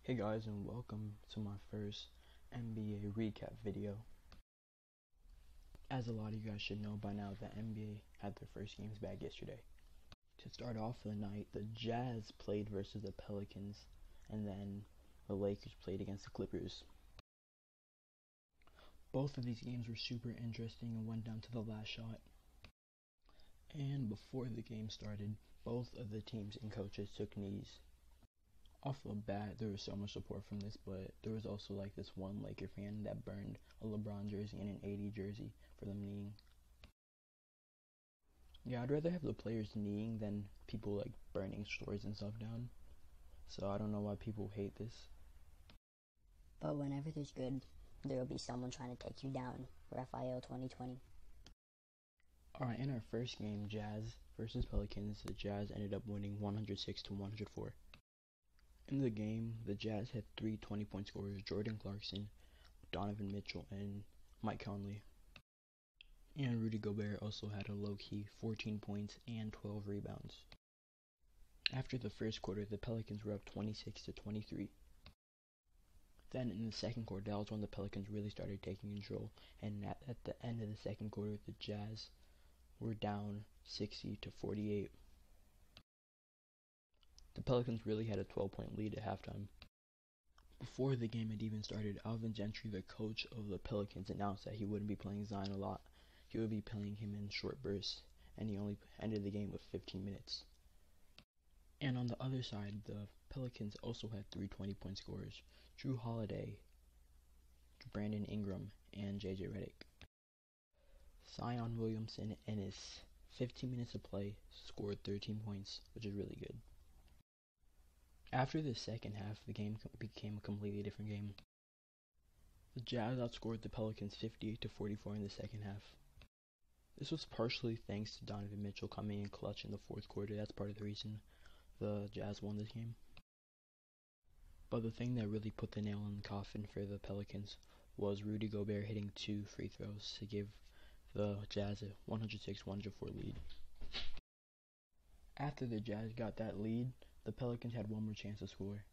Hey guys, and welcome to my first NBA recap video. As a lot of you guys should know by now, the NBA had their first games back yesterday. To start off the night, the Jazz played versus the Pelicans, and then the Lakers played against the Clippers. Both of these games were super interesting and went down to the last shot. And before the game started, both of the teams and coaches took knees. Off the bat, there was so much support from this, but there was also like this one Laker fan that burned a LeBron jersey and an AD jersey for them kneeing. Yeah, I'd rather have the players kneeing than people like burning stores and stuff down. So I don't know why people hate this. But whenever there's good, there will be someone trying to take you down. Raphael 2020. Alright, in our first game, Jazz versus Pelicans, the Jazz ended up winning 106-104. In the game, the Jazz had three 20-point scorers, Jordan Clarkson, Donovan Mitchell, and Mike Conley. And Rudy Gobert also had a low-key 14 points and 12 rebounds. After the first quarter, the Pelicans were up 26-23. Then in the second quarter, that was when the Pelicans really started taking control, and at the end of the second quarter, the Jazz were down 60-48. The Pelicans really had a 12-point lead at halftime. Before the game had even started, Alvin Gentry, the coach of the Pelicans, announced that he wouldn't be playing Zion a lot. He would be playing him in short bursts, and he only ended the game with 15 minutes. And on the other side, the Pelicans also had three 20-point scorers, Jrue Holiday, Brandon Ingram, and JJ Redick. Zion Williamson, in his 15 minutes of play, scored 13 points, which is really good. After the second half, the game became a completely different game. The Jazz outscored the Pelicans 58-44 in the second half. This was partially thanks to Donovan Mitchell coming in clutch in the fourth quarter. That's part of the reason the Jazz won this game. But the thing that really put the nail in the coffin for the Pelicans was Rudy Gobert hitting two free throws to give the Jazz a 106-104 lead. After the Jazz got that lead, the Pelicans had one more chance to score.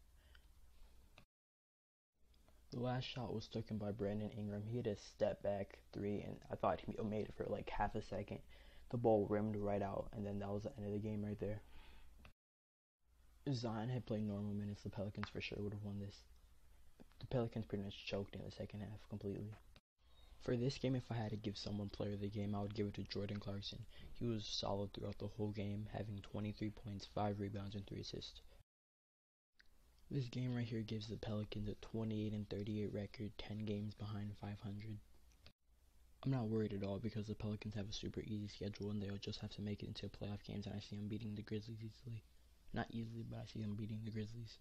The last shot was taken by Brandon Ingram. He had a step back three, and I thought he made it for like half a second. The ball rimmed right out, and then that was the end of the game right there. If Zion had played normal minutes, the Pelicans for sure would have won this. The Pelicans pretty much choked in the second half completely. For this game, if I had to give someone player of the game, I would give it to Jordan Clarkson. He was solid throughout the whole game, having 23 points, 5 rebounds, and 3 assists. This game right here gives the Pelicans a 28-38 record, 10 games behind 500. I'm not worried at all because the Pelicans have a super easy schedule and they'll just have to make it into playoff games, and I see them beating the Grizzlies easily. Not easily, but I see them beating the Grizzlies.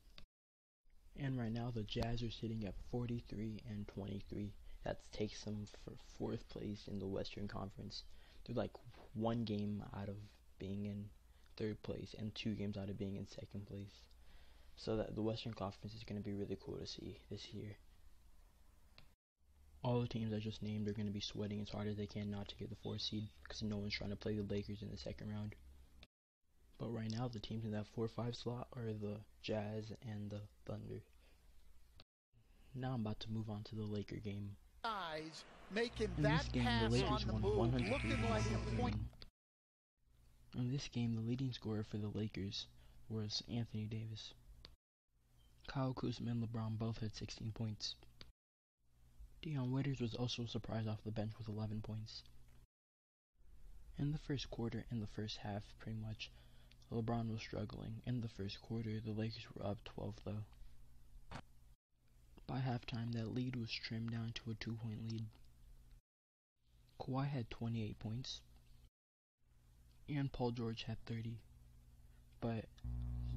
And right now, the Jazz are sitting at 43-23. That takes them for fourth place in the Western Conference. They're like one game out of being in third place and 2 games out of being in second place. So that the Western Conference is going to be really cool to see this year. All the teams I just named are going to be sweating as hard as they can not to get the 4th seed because no one's trying to play the Lakers in the second round. But right now, the teams in that 4-5 slot are the Jazz and the Thunder. Now I'm about to move on to the Laker game. Making in that this game, pass the Lakers on the won move, 103 looking like a point. In this game, the leading scorer for the Lakers was Anthony Davis. Kyle Kuzma and LeBron both had 16 points. Dion Waiters was also a surprise off the bench with 11 points. In the first quarter and the first half, pretty much, LeBron was struggling. In the first quarter, the Lakers were up 12 though. By halftime, that lead was trimmed down to a 2-point lead. Kawhi had 28 points, and Paul George had 30. But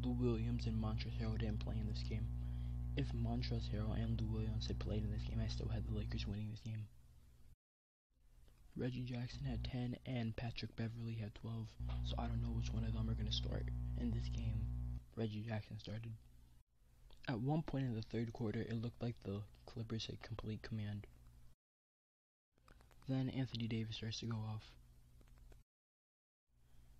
Lou Williams and Montrezl Harrell didn't play in this game. If Montrezl Harrell and Lou Williams had played in this game, I still had the Lakers winning this game. Reggie Jackson had 10 and Patrick Beverley had 12, so I don't know which one of them are going to start in this game. Reggie Jackson started. At one point in the third quarter, it looked like the Clippers had complete command. Then Anthony Davis starts to go off.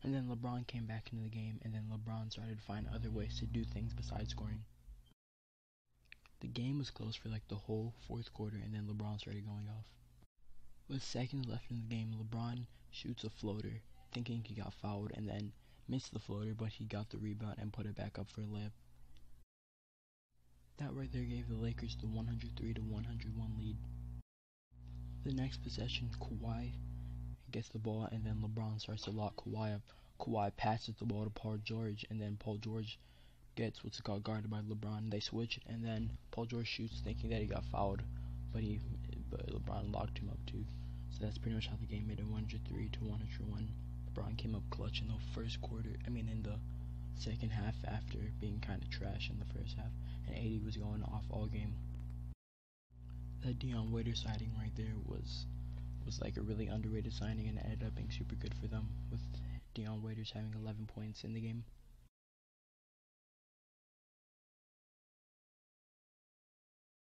And then LeBron came back into the game, and then LeBron started to find other ways to do things besides scoring. game was close for like the whole fourth quarter, and then LeBron started going off. With seconds left in the game, LeBron shoots a floater, thinking he got fouled, and then missed the floater, but he got the rebound and put it back up for a layup. That right there gave the Lakers the 103-101 lead. The next possession, Kawhi gets the ball, and then LeBron starts to lock Kawhi up. Kawhi passes the ball to Paul George, and then Paul George gets what's called guarded by LeBron. They switch, and then Paul George shoots, thinking that he got fouled, but LeBron locked him up too. So that's pretty much how the game made it 103-101. LeBron came up clutch in the first quarter. In the second half, after being kind of trash in the first half, and AD was going off all game. That Dion Waiters signing right there was like a really underrated signing, and it ended up being super good for them, with Dion Waiters having 11 points in the game.